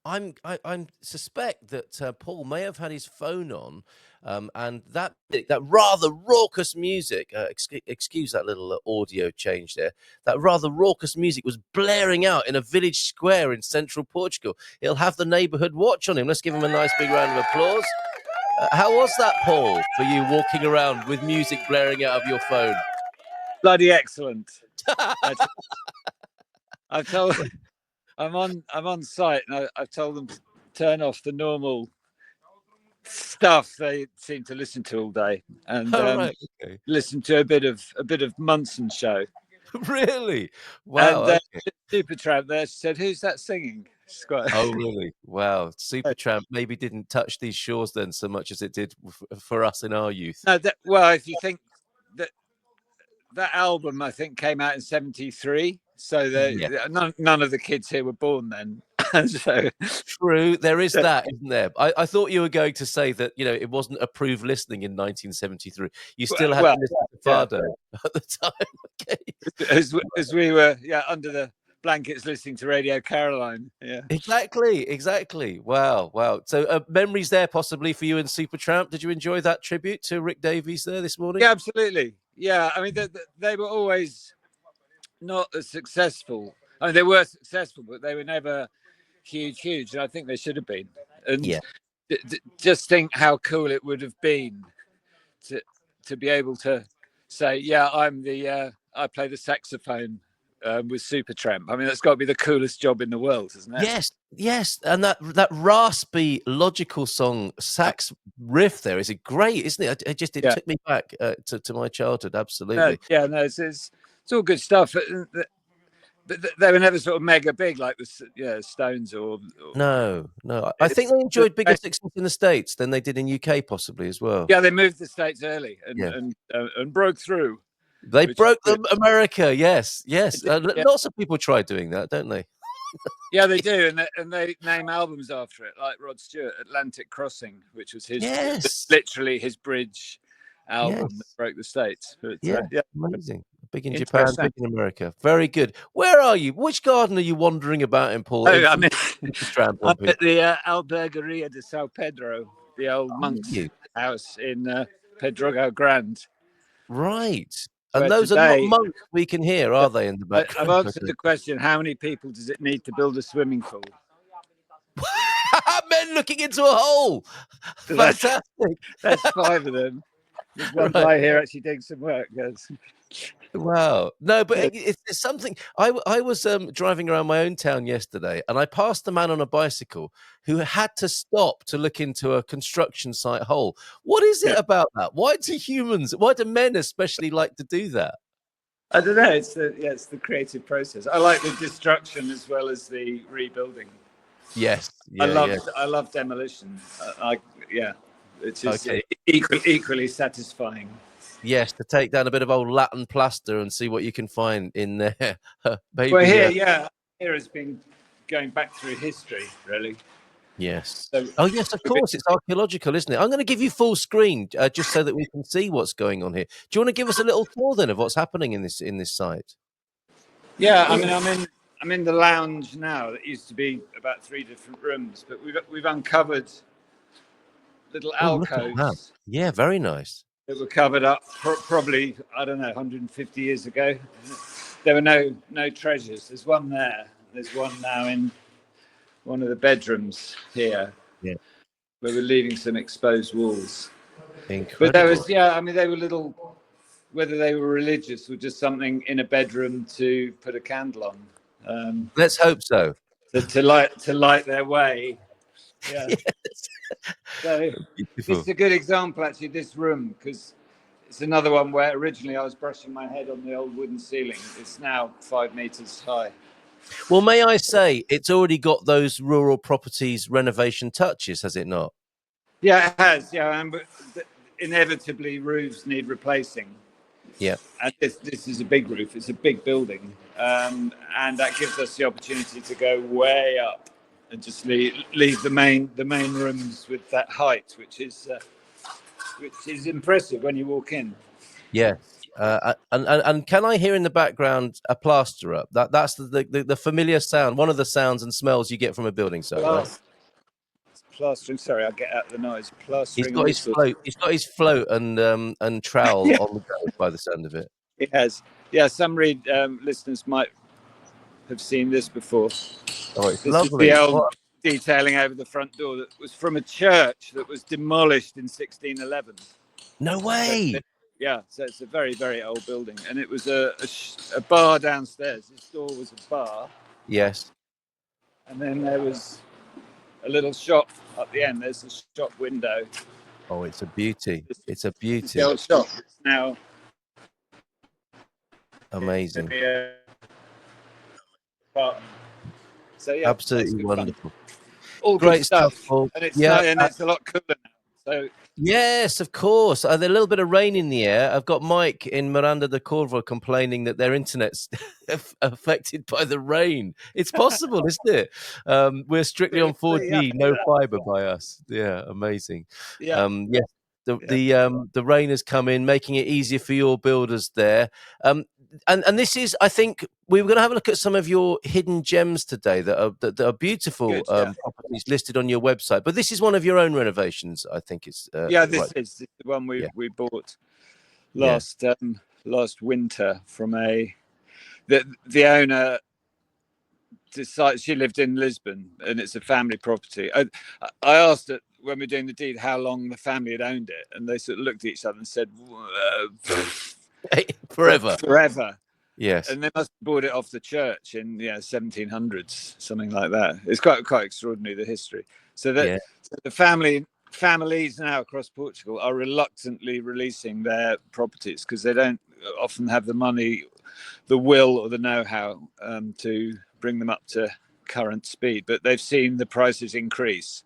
I'm suspect that Paul may have had his phone on, and that rather raucous music. Excuse that little audio change there. That rather raucous music was blaring out in a village square in central Portugal. He'll have the neighbourhood watch on him. Let's give him a nice big round of applause. How was that, Paul, for you walking around with music blaring out of your phone? Bloody excellent. I've told I'm on site, and I've told them to turn off the normal stuff they seem to listen to all day, and Right, okay. listen to a bit of Munson show. Really? Wow. And Okay. Supertramp there said, "Who's that singing?" Oh, really? Wow. Supertramp maybe didn't touch these shores then so much as it did for us in our youth. No, well, if you think that album, I think, came out in '73, so Yeah. none of the kids here were born then. So True, there is that, isn't there? I thought you were going to say that, it wasn't approved listening in 1973. You still had to listen to Fado at the time. Okay. As we were under the blankets listening to Radio Caroline. Yeah. Exactly. Wow. So memories there possibly for you and Supertramp. Did you enjoy that tribute to Rick Davies there this morning? Yeah, absolutely. Yeah, I mean, they were always not as successful. I mean, they were successful, but they were never huge. And I think they should have been. And yeah. Just think how cool it would have been to be able to say, yeah, I play the saxophone with Supertramp. I mean, that's got to be the coolest job in the world, isn't it? Yes, and that raspy, logical song sax riff there is great, isn't it? It took me back to my childhood. Absolutely. It's all good stuff. But they were never sort of mega big like the Stones or No. I think they enjoyed bigger success in the States than they did in UK, possibly as well. Yeah, they moved to the States early and broke through. They broke America. Yes. Lots of people try doing that, don't they? Yeah, they do, and they name albums after it, like Rod Stewart, Atlantic Crossing, which was literally his bridge album that broke the States. But, amazing. Big in Japan, big in America. Very good. Where are you? Which garden are you wandering about in, Paul? I'm at the Albergaria de Sao Pedro, the old monk's house in Pedroga Grande. Right. And those are not monks we can hear, are they, in the background? I've answered the question, how many people does it need to build a swimming pool? Men looking into a hole. Fantastic. That's 5 of them. There's one guy here actually doing some work. Yes. Wow. No, but it's something. I was driving around my own town yesterday, and I passed a man on a bicycle who had to stop to look into a construction site hole. What is it about that? Why do men especially like to do that? I don't know. It's the creative process. I like the destruction as well as the rebuilding. Yes. I love demolition. It's just equally satisfying. Yes, to take down a bit of old Latin plaster and see what you can find in there. Well, here has been going back through history, really. Yes. Yes, of course. It's archaeological, isn't it? I'm going to give you full screen just so that we can see what's going on here. Do you want to give us a little tour then of what's happening in this site? Yeah, I mean, I'm in the lounge now. That used to be about 3 different rooms, but we've uncovered little alcoves. Yeah, very nice. That were covered up probably, I don't know, 150 years ago. There were no treasures. There's one there. There's one now in one of the bedrooms here. Yeah. Where we're leaving some exposed walls. Incredible. But there was, they were little, whether they were religious or just something in a bedroom to put a candle on. Let's hope so. To light their way. Yeah. Yes. So this is a good example, actually, this room, because it's another one where originally I was brushing my head on the old wooden ceiling. It's now 5 meters high. Well, may I say, it's already got those rural properties renovation touches, has it not? Yeah, it has. Yeah, but inevitably roofs need replacing. Yeah. And this is a big roof. It's a big building, and that gives us the opportunity to go way up and just leave the main rooms with that height, which is impressive when you walk in. Yeah. And can I hear in the background a plasterer? That's the familiar sound, one of the sounds and smells you get from a building site, right? Plastering. Sorry, I'll get out the noise. He's Plastering and got all his sorts. float. He's got his float and trowel Yeah, on the go by the sound of it. it has. Yeah, some listeners might have seen this before. Oh, it's This is the lovely. old What? detailing over the front door that was from a church that was demolished in 1611. No So, way. yeah, so it's a very, very old building. And it was a bar downstairs. This door was a bar. Yes. And then there was a little shop up the end. There's a shop window. Oh, it's a beauty. It's a This is beauty. the old shop. It's now Amazing. So yeah, that's Absolutely good fun. wonderful. All good Great stuff, stuff. Paul. And it's Yeah. not, and it's a lot cooler now. So Yes, of course. There's a little bit of rain in the air. I've got Mike in Miranda de Corvo complaining that their internet's affected by the rain. It's possible, isn't it? We're strictly on yeah, 4G, no fiber by us. Yeah, amazing. yeah, Yes, the rain has come in, making it easier for your builders there. And this is, I think, we were going to have a look at some of your hidden gems today that are beautiful good. Yeah, properties listed on your website. But this is one of your own renovations, I think. It's yeah. right. This is the one Yeah, we bought yeah. last winter from the owner. Decided she lived in Lisbon and it's a family property. I asked it when we were doing the deed how long the family had owned it, and they sort of looked at each other and said, Forever. forever. Yes. And they must have bought it off the church in 1700s, something like that. It's quite extraordinary, the history. So that so the families now across Portugal are reluctantly releasing their properties because they don't often have the money, the will, or the know-how to bring them up to current speed. But they've seen the prices increase.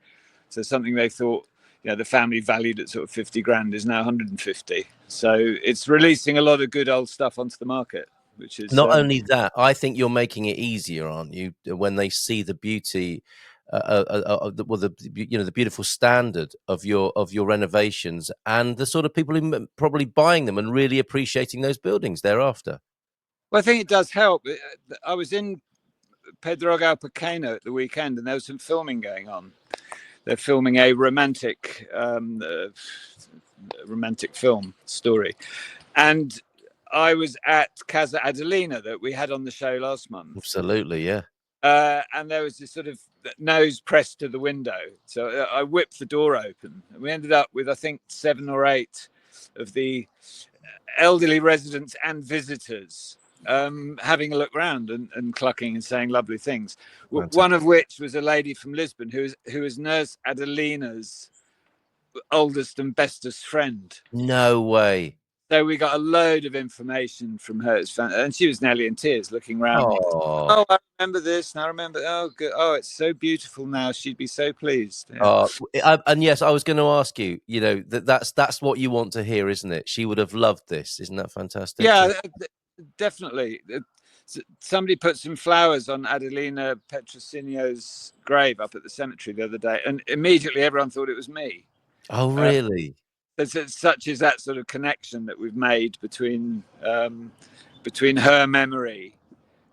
So something they thought, the family valued at sort of 50 grand is now 150. So it's releasing a lot of good old stuff onto the market. Which is Not only that, I think you're making it easier, aren't you, when they see the beauty, the beautiful standard of your renovations, and the sort of people who probably buying them and really appreciating those buildings thereafter. well, I think it does help. I was in Pedrógão Pequeno at the weekend, and there was some filming going on. They're filming a romantic film story, and I was at Casa Adelina that we had on the show last month. Absolutely, yeah. And there was this sort of nose pressed to the window. So I whipped the door open. And we ended up with, I think, 7 or 8 of the elderly residents and visitors having a look around and clucking and saying lovely things. Fantastic. One of which was a lady from Lisbon who is Nurse Adelina's oldest and bestest friend. No way. So we got a load of information from her, and she was nearly in tears, looking around. Oh, I remember this, and I remember. Oh, good. Oh, it's so beautiful now. She'd be so pleased. Yeah. And yes, I was going to ask you. That's what you want to hear, isn't it? She would have loved this. Isn't that fantastic? Yeah, definitely. Somebody put some flowers on Adelina Petrocinio's grave up at the cemetery the other day, and immediately everyone thought it was me. Oh, really? Such is that sort of connection that we've made between her memory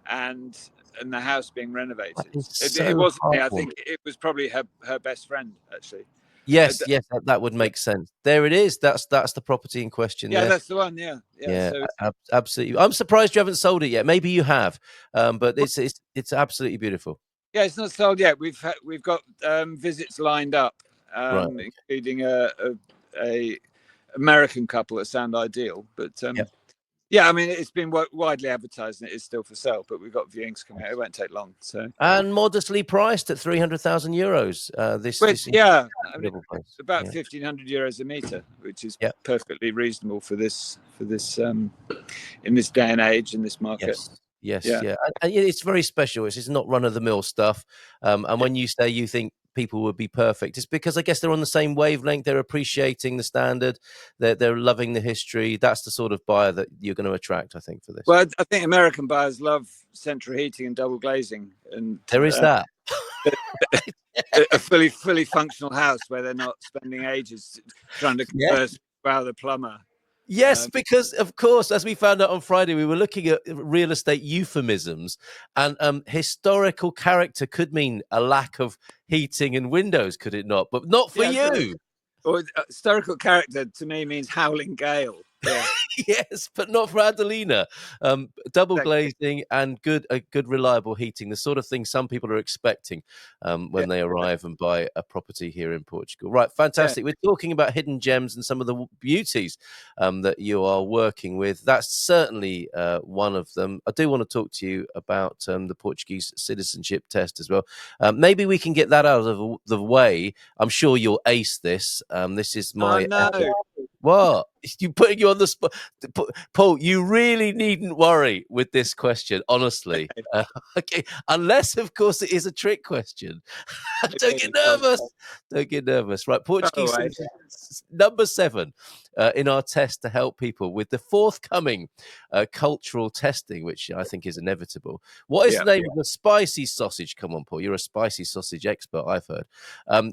and the house being renovated. It wasn't me. I think it was probably her best friend, actually. Yes, that would make sense. There it is. That's the property in question. Yeah, there. that's the one. Yeah. So absolutely. I'm surprised you haven't sold it yet. Maybe you have, but it's absolutely beautiful. Yeah, it's not sold yet. We've got visits lined up, Right. including a American couple that sound ideal. But Yep. yeah, I mean, it's been widely advertised and it is still for sale. But we've got viewings coming out. It won't take long. So And modestly priced at 300,000 euros. This yeah, I mean, price. about 1,500 euros a meter, which is perfectly reasonable for this in this day and age in this market. Yes, yeah. And it's very special. It's not run of the mill stuff. And when you say you think people would be perfect, it's because I guess they're on the same wavelength. They're appreciating the standard. They're loving the history. That's the sort of buyer that you're going to attract, I think, for this. Well, I think American buyers love central heating and double glazing, and there is that. A fully functional house where they're not spending ages trying to converse with the plumber. Yes, because of course, as we found out on Friday, we were looking at real estate euphemisms, and historical character could mean a lack of heating and windows, could it not? But not for you. Or historical character to me means howling gale. Yeah. Yes, but not for Adelina. Double Exactly. glazing and good reliable heating, the sort of thing some people are expecting Yeah. when they arrive and buy a property here in Portugal. Right, Yeah. fantastic. We're talking about hidden gems and some of the beauties that you are working with. That's certainly one of them. I do want to talk to you about the Portuguese citizenship test as well. Maybe we can get that out of the way. I'm sure you'll ace this. This is Oh my no. what? You putting you on the spot, Paul? You really needn't worry with this question, honestly. Okay, unless of course it is a trick question. Don't get nervous. Don't get nervous. Right, Portuguese number 7 in our test to help people with the forthcoming cultural testing, which I think is inevitable. What is the name of the spicy sausage? Come on, Paul. You're a spicy sausage expert, I've heard.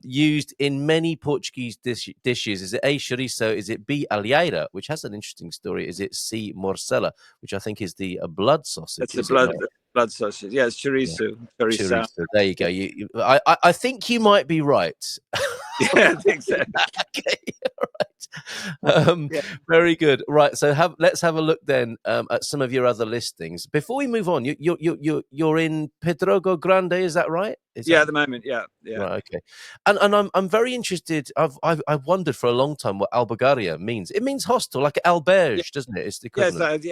Used in many Portuguese dishes. Is it A, chorizo? Is it B, alheira, which has an interesting story? Is it C, morcella, which I think is the blood sausage? That's the blood sausage. Yeah, it's chorizo. Yeah. Chorizo. There you go. I think you might be right. Yeah, I think so. Okay, all right. Very good. Right, so let's have a look then at some of your other listings before we move on. You're in Pedrogo Grande, is that right? At the moment, yeah. Right, okay. And I'm very interested. I've wondered for a long time what albergaria means. It means hostel, like alberge, doesn't it? It's the equivalent.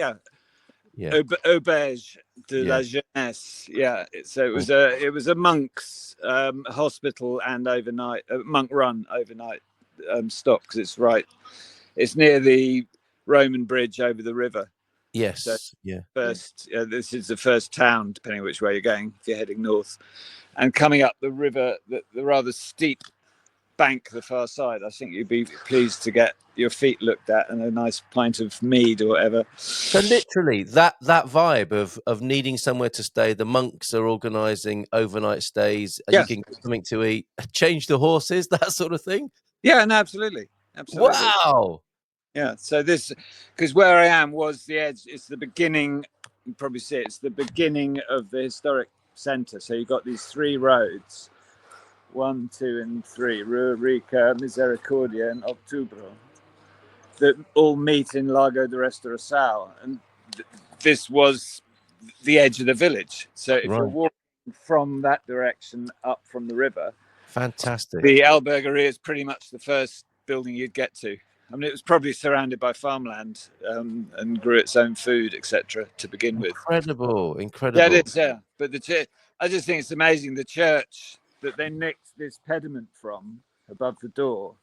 Auberge de la jeunesse. Yeah. So it was a monk's hospital and overnight monk run overnight stop, because it's near the Roman bridge over the river. Yes. So this is the first town, depending on which way you're going, if you're heading north, and coming up the river, the rather steep bank the far side. I think you'd be pleased to get your feet looked at and a nice pint of mead or whatever. So literally that vibe of needing somewhere to stay. The monks are organizing overnight stays. You can get something to eat, change the horses, that sort of thing. Yeah, no, absolutely. Wow. Yeah. So because where I am was the edge. It's the beginning. You probably see it's the beginning of the historic centre. So you've got these 3 roads. 1, 2, and 3, Rua Rica, Misericordia, and Outubro, that all meet in Lago de Restauração. And this was the edge of the village. So if you're walking from that direction up from the river, fantastic. The albergaria is pretty much the first building you'd get to. I mean, it was probably surrounded by farmland and grew its own food, etc. to begin with. Incredible. Yeah, it is. Yeah, but I just think it's amazing. The church that they nicked this pediment from above the door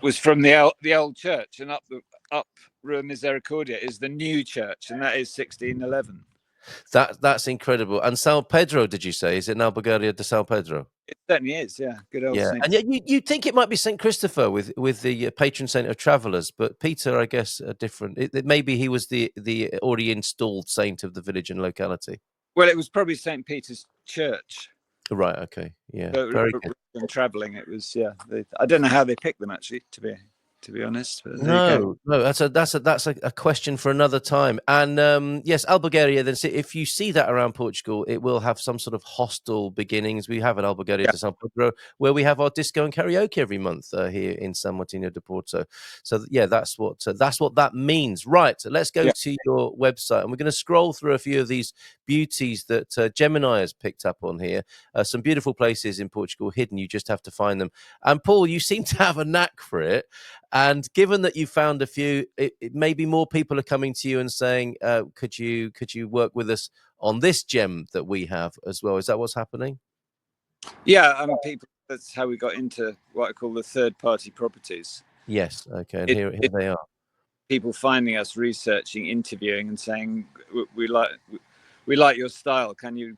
was from the old church, and up Rua Misericordia is the new church, and that is 1611. That's incredible. And São Pedro, did you say? Is it now Albergaria de São Pedro? It certainly is. Yeah, good old. Yeah, and yet you think it might be Saint Christopher with the patron saint of travellers, but Peter, I guess, different. Maybe he was the already installed saint of the village and locality. Well, it was probably St. Peter's Church. Right. Okay. Yeah. But very good. And travelling, it was I don't know how they picked them actually, to be honest. But no, that's a question for another time. And yes, Albergaria. Then, if you see that around Portugal, it will have some sort of hostel beginnings. We have an Albergaria de São Pedro, where we have our disco and karaoke every month here in San Martinho de Porto. So yeah, that's what that means. Right. Let's go to your website, and we're going to scroll through a few of these beauties that Gemini has picked up on here. Some beautiful places in Portugal hidden. You just have to find them. And Paul, you seem to have a knack for it. And given that you found a few, maybe more people are coming to you and saying, could you work with us on this gem that we have as well? Is that what's happening? Yeah, I mean, that's how we got into what I call the third-party properties. Yes, okay, and here they are. People finding us, researching, interviewing, and saying, we like your style. Can you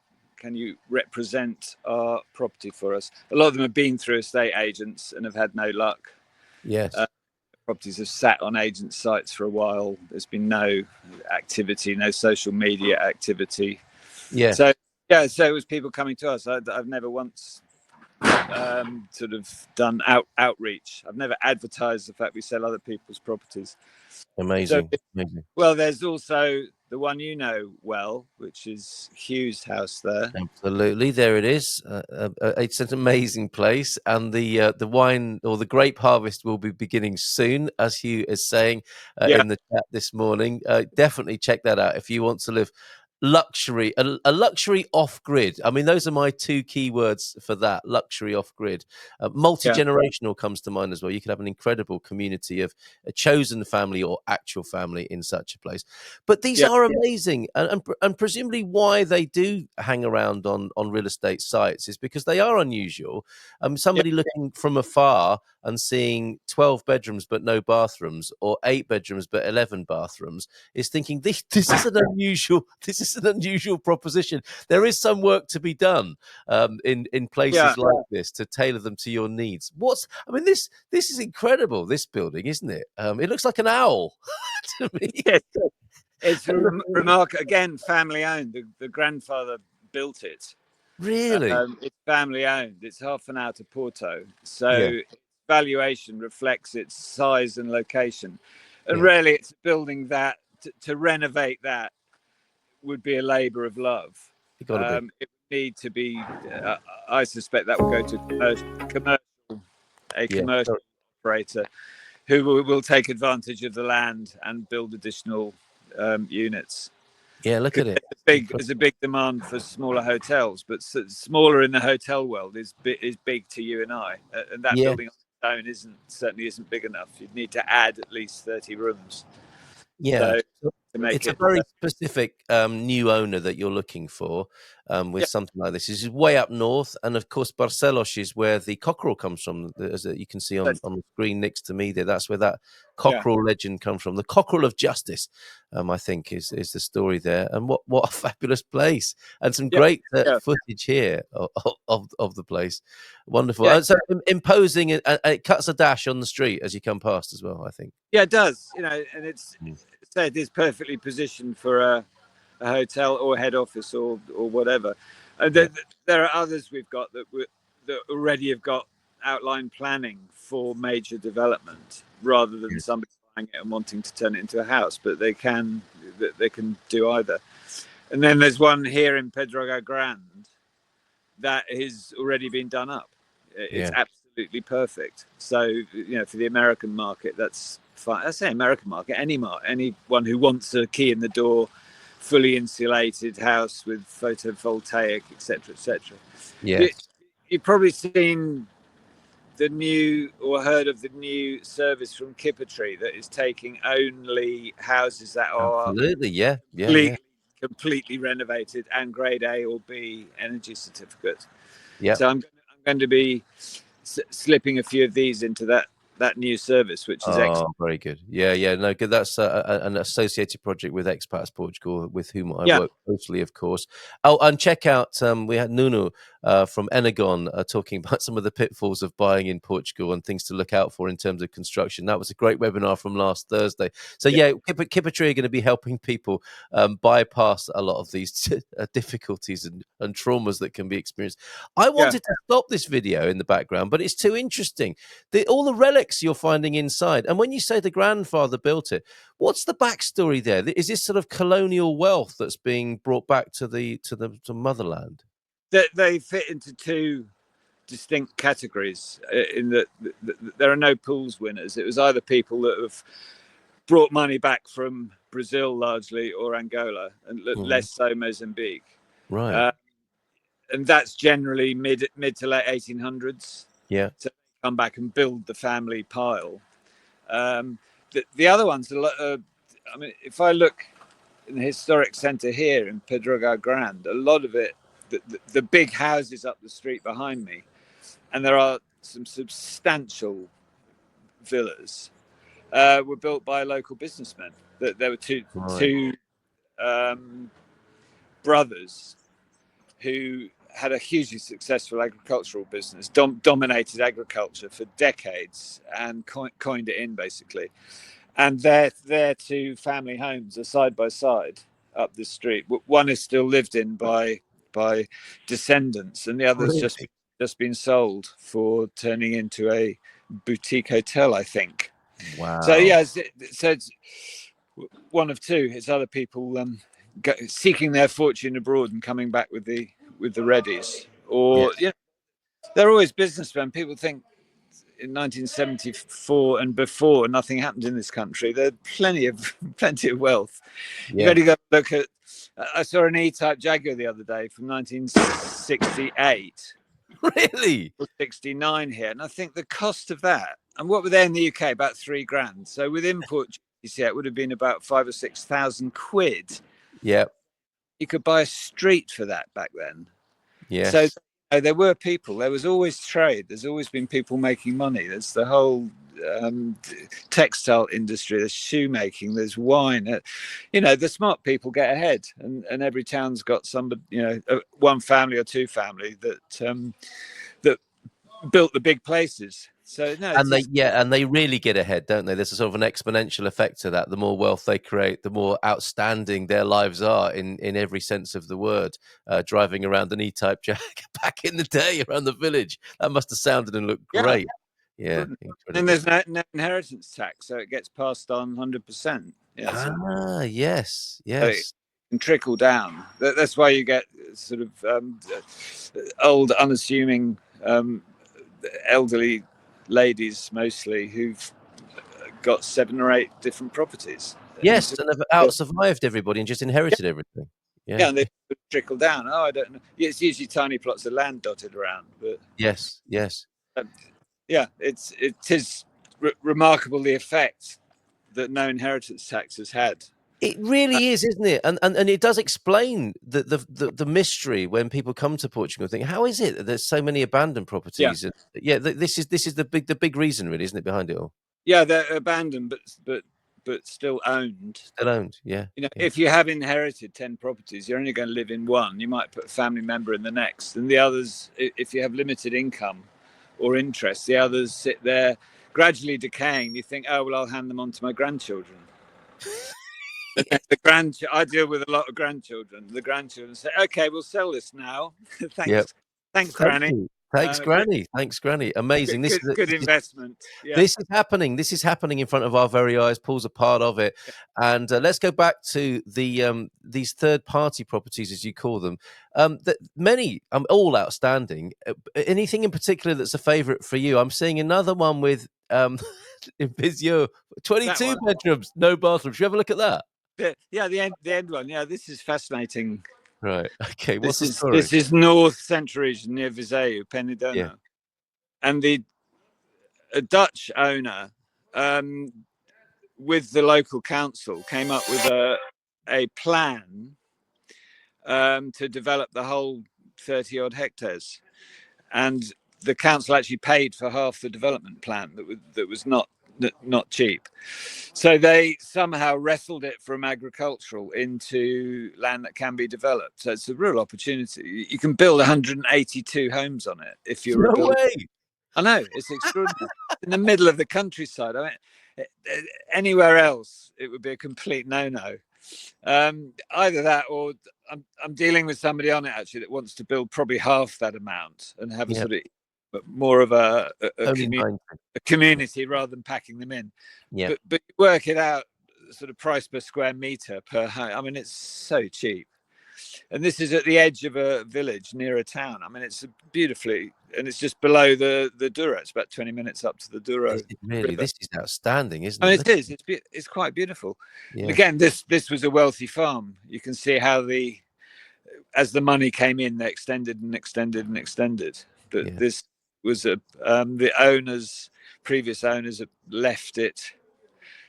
represent our property for us? A lot of them have been through estate agents and have had no luck. Yes. Properties have sat on agent sites for a while. There's been no activity, no social media activity. Yeah. So it was people coming to us. I've never once sort of done outreach. I've never advertised the fact we sell other people's properties. Amazing. So, Amazing. well, there's also the one you know well, which is Hugh's house there. Absolutely, there it is. It's an amazing place, and the wine or the grape harvest will be beginning soon, as Hugh is saying Yeah, in the chat this morning. Definitely check that out if you want to live luxury, a luxury off grid. I mean, those are my two key words for that: luxury off grid. Multi yeah, generational comes to mind as well. You could have an incredible community of a chosen family or actual family in such a place. But these yeah, are amazing, and presumably why they do hang around on real estate sites is because they are unusual. yeah, Somebody looking from afar and seeing 12 bedrooms but no bathrooms, or 8 bedrooms but 11 bathrooms, is thinking this is an unusual proposition. There is some work to be done in yeah. places like this to tailor them to your needs. This is incredible. This building, isn't it? It looks like an owl to me. Yes. It's remarkable. Again, family owned. The grandfather built it. Really? It's family owned. It's half an hour to Porto, Yeah, so valuation reflects its size and location. And yeah. really, it's a building that to renovate that would be a labour of love. It got to be. It would need to be. I suspect that will go to a Yeah. commercial operator who will take advantage of the land and build additional units. Yeah, look at it. There's a big demand for smaller hotels, but smaller in the hotel world is big to you and I, and that Yeah, building on its own certainly isn't big enough. You'd need to add at least 30 rooms. yeah. So So to make it's a it, very specific new owner that you're looking for with yeah, something like this. This is way up north, and of course, Barcelos is where the cockerel comes from, as you can see on the screen next to me there. That's where that yeah, cockerel legend comes from. The cockerel of justice, I think, is the story there. And what a fabulous place, and some yeah, great yeah, footage here of the place. Wonderful. yeah, So imposing, and it cuts a dash on the street as you come past as well, I think. yeah. It does, and it's Mm. said it's perfectly positioned for a hotel or head office or whatever. And Yeah. there are others we've got that already have got outline planning for major development, rather than Yes. somebody buying it and wanting to turn it into a house. But they can do either. And then there's one here in Pedroga Grande that has already been done up. It's Yeah. absolutely perfect. So for the American market, that's fine. I say American market, anyone who wants a key in the door, fully insulated house with photovoltaic, etc., etc. You, Yes. you've probably seen the new or heard of the new service from Kippertree that is taking only houses that are Absolutely. Yeah. Yeah. Yeah. completely, completely renovated and grade A or B energy certificate. Yeah. So I'm going to be slipping a few of these into that new service, which is excellent. Oh, very good. Yeah, yeah, no, good. That's an associated project with Expats Portugal, with whom I Yeah, work closely, of course. Oh, and check out, we had Nuno from Enagon talking about some of the pitfalls of buying in Portugal and things to look out for in terms of construction. That was a great webinar from last Thursday. So, yeah, yeah, Kippertree are going to be helping people bypass a lot of these difficulties and traumas that can be experienced. I yeah. wanted to stop this video in the background, but it's too interesting. All the relics you're finding inside, and when you say the grandfather built it, what's the backstory there? Is this sort of colonial wealth that's being brought back to motherland? They fit into two distinct categories. In that there are no pools winners. It was either people that have brought money back from Brazil largely, or Angola, and Mhm. less so Mozambique. Right. Uh, and that's generally mid to late 1800s. Yeah. So they come back and build the family pile. The other ones, I mean, if I look in the historic centre here in Pedroga Grande, a lot of it, the big houses up the street behind me, and there are some substantial villas, were built by local businessmen. There were Right. two brothers who had a hugely successful agricultural business, dominated agriculture for decades, and coined it in basically. And their two family homes are side by side up the street. One is still lived in by descendants, and the other's just Really? just been sold for turning into a boutique hotel, I think. Wow. So yeah, so it's one of two. It's other people seeking their fortune abroad and coming back with the readies, or Yeah. they're always businessmen. People think in 1974 and before nothing happened in this country. There's plenty of wealth. You've only got to look at. I saw an E-Type Jaguar the other day from 1968. Really? Or 69 here, and I think the cost of that, and what were they in the UK, about $3,000. So with import, it would have been about 5,000 or 6,000 quid. Yeah. You could buy a street for that back then. Yes. So there were people. There was always trade. There's always been people making money. There's the whole textile industry. There's shoemaking. There's wine. The smart people get ahead, and every town's got somebody. One family or two family that built the big places. So no, and they really get ahead, don't they? There's a sort of an exponential effect to that. The more wealth they create, the more outstanding their lives are in every sense of the word. Driving around an E-Type Jag back in the day around the village, that must have sounded and looked great. Yeah. And there's no inheritance tax, so it gets passed on 100%. Yes. So it can trickle down. That's why you get sort of old, unassuming, elderly ladies mostly who've got 7 or 8 different properties. Yes, and have out-survived everybody and just inherited everything. Yeah, and they trickle down. I don't know. It's usually tiny plots of land dotted around, but yes. Yeah, it is remarkable the effect that no inheritance tax has had. It really is, isn't it? And it does explain the mystery when people come to Portugal and think, how is it that there's so many abandoned properties? Yeah, this is the big reason, really, isn't it, behind it all? Yeah, they're abandoned, but still owned. Still owned, yeah. If you have inherited 10 properties, you're only going to live in one. You might put a family member in the next, and the others, if you have limited income or interest, the others sit there gradually decaying. You think, oh well, I'll hand them on to my grandchildren. I deal with a lot of grandchildren. The grandchildren say, "Okay, we'll sell this now. Thanks, Granny. Thanks, Granny. Thanks, Granny. Amazing. This is good investment. Yeah. This is happening. This is happening in front of our very eyes. Paul's a part of it. And let's go back to the these third-party properties, as you call them. That many, all outstanding. Anything in particular that's a favourite for you? I'm seeing another one with in Visio, 22 bedrooms, no bathrooms. Should you have a look at that? The end one. Yeah, this is fascinating. Right. Okay. What's the story? This is North Central region near Viseu, Penedono, and a Dutch owner, with the local council, came up with a plan to develop the whole 30 odd hectares, and the council actually paid for half the development plan that was not cheap. So they somehow wrestled it from agricultural into land that can be developed. So it's a real opportunity. You can build 182 homes on it if you're no way. I know, it's extraordinary. In the middle of the countryside. I mean, anywhere else it would be a complete no-no. Either that, or I'm dealing with somebody on it actually that wants to build probably half that amount and have a sort of more of a community rather than packing them in. Yeah. But work it out, sort of price per square meter per home. I mean, it's so cheap. And this is at the edge of a village near a town. I mean, it's beautifully, and it's just below the Douro. It's about 20 minutes up to the Douro. Really, river. This is outstanding, isn't it? I mean, it is. It's quite beautiful. Yeah. And again, this was a wealthy farm. You can see how as the money came in, they extended and extended and extended. But this was the previous owners have left it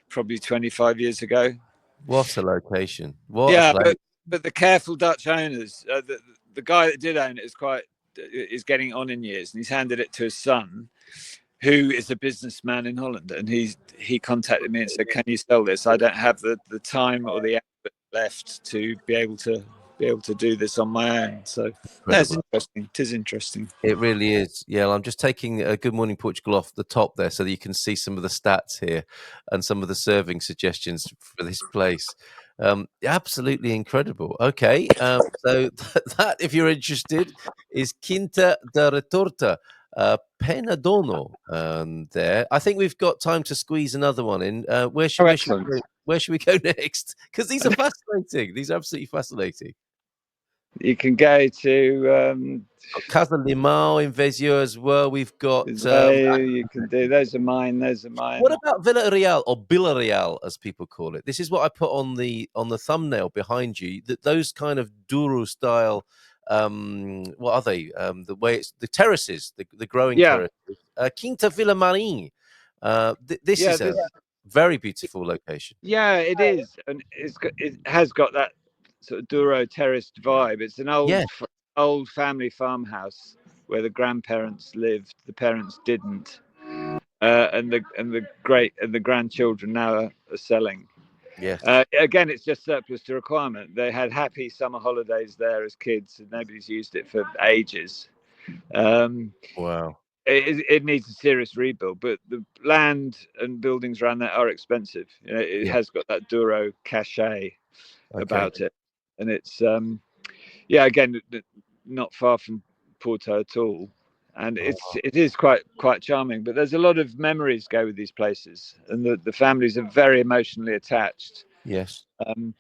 probably 25 years ago. What a location! But the careful Dutch owners, the guy that did own it is getting on in years, and he's handed it to his son, who is a businessman in Holland, and he contacted me and said, "Can you sell this? I don't have the time or the effort left to be able to do this on my own." So that's interesting. It is interesting. It really is. Yeah, I'm just taking Good Morning Portugal off the top there so that you can see some of the stats here and some of the serving suggestions for this place. Absolutely incredible. Okay, so that, if you're interested, is Quinta da Retorta, Penadono. There, I think we've got time to squeeze another one in. Where should Oh, where should excellent. we go, where should we go next? Because these are fascinating. These are absolutely fascinating. You can go to Casa Limão in Vezio as well. We've got. you can do. Those are mine. Those are What mine. about Villarreal, or Villarreal as people call it? This is what I put on the thumbnail behind you. That those kind of Douro style, what are they? The way it's the terraces, the growing Yeah, terraces. Quinta Villamarim. This yeah. is a This very beautiful location. Yeah, it is, and it has got that sort of Douro terraced vibe. It's an Yeah, old family farmhouse where the grandparents lived, the parents didn't, and the grandchildren now are selling. yes. Again, it's just surplus to requirement. They had happy summer holidays there as kids, and nobody's used it for ages. Um, Wow. it needs a serious rebuild, but the land and buildings around there are expensive. You know, it Yeah. has got that Douro cachet Okay. about it, and it's again, not far from Porto at all, and Oh, it is quite charming. But there's a lot of memories go with these places, and the families are very emotionally attached. yes. Um,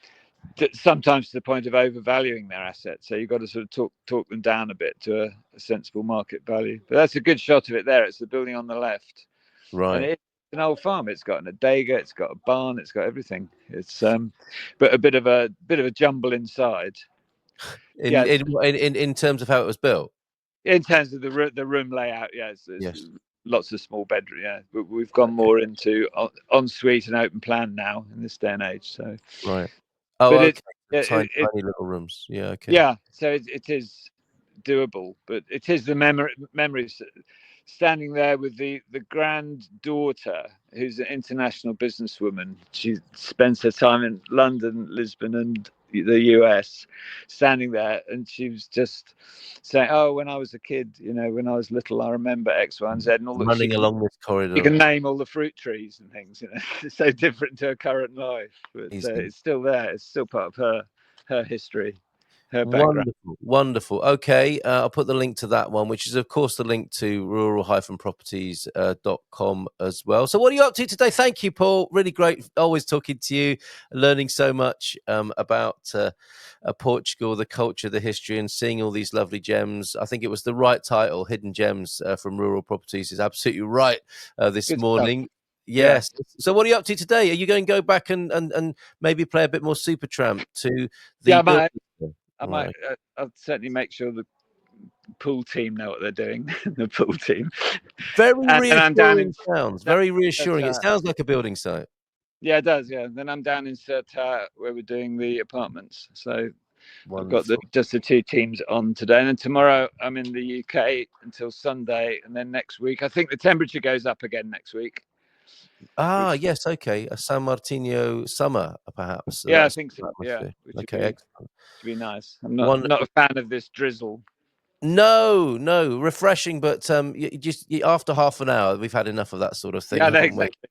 Sometimes to the point of overvaluing their assets. So you've got to sort of talk them down a bit to a sensible market value. But that's a good shot of it there. It's the building on the left, and Right. it's an old farm. It's got an adega, it's got a barn, it's got everything. It's but a bit of a jumble inside. In Yes, in terms of how it was built. in terms of the room layout, yeah, it's Yes. lots of small bedroom. Yeah, but we've gone Okay. more into ensuite and open plan now in this day and age. So, Right. Oh, but okay. it, Tiny, it tiny little rooms. Yeah. Okay. yeah, so it is doable, but it is the memories standing there with the granddaughter who's an international businesswoman. She spends her time in London, Lisbon, and the US, standing there, and she was just saying, "Oh, when I was a kid, you know, when I was little, I remember X, Y, and Z, and all that." Running along this She corridor. can name all the fruit trees and things. You know, it's so different to her current life, but Amazing. it's still there. It's still part of her history, her background. Wonderful, wonderful. Okay, I'll put the link to that one, which is, of course, the link to rural-properties.com as well. So, what are you up to today? Thank you, Paul. Really great. Always talking to you, learning so much about Portugal, the culture, the history, and seeing all these lovely gems. I think it was the right title, Hidden Gems from Rural Properties, is absolutely right this Good stuff. morning. Yeah. Yes. So, what are you up to today? Are you going to go back and maybe play a bit more Super Tramp to Yeah, the building? I might. Right. I'll certainly make sure the pool team know what they're doing. The pool team, Very and then I'm down reassuring in sounds. down Very in reassuring. It sounds like a building site. yeah, it does. Yeah, then I'm down in Serta where we're doing the apartments. So I've got Wonderful. just the two teams on today, and then tomorrow I'm in the UK until Sunday, and then next week I think the temperature goes up again next week. Ah, Which yes, okay. A San Martino summer, perhaps. yeah, I That's think so. the Yeah, atmosphere. which would Okay, be excellent. nice. I'm not Wonderful. a fan of this drizzle. No, no, refreshing, but after half an hour, we've had enough of that sort of thing, Yeah, no, haven't we? exactly.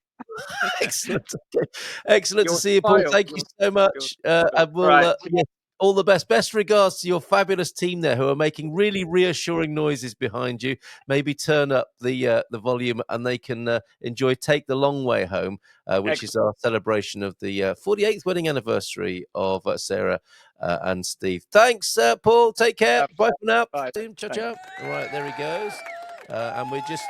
Excellent. Okay. Excellent to You're see you, Paul. spoiled. Thank you so You're much. spoiled. And All we'll, right. yeah, all the best. Best regards to your fabulous team there who are making really reassuring noises behind you. Maybe turn up the volume and they can enjoy Take the Long Way Home, which is Excellent. our celebration of the 48th wedding anniversary of Sarah and Steve. Thanks, Paul. Take care. Bye for now. Bye. Ciao, Thanks. ciao. All right, there he goes. And we're just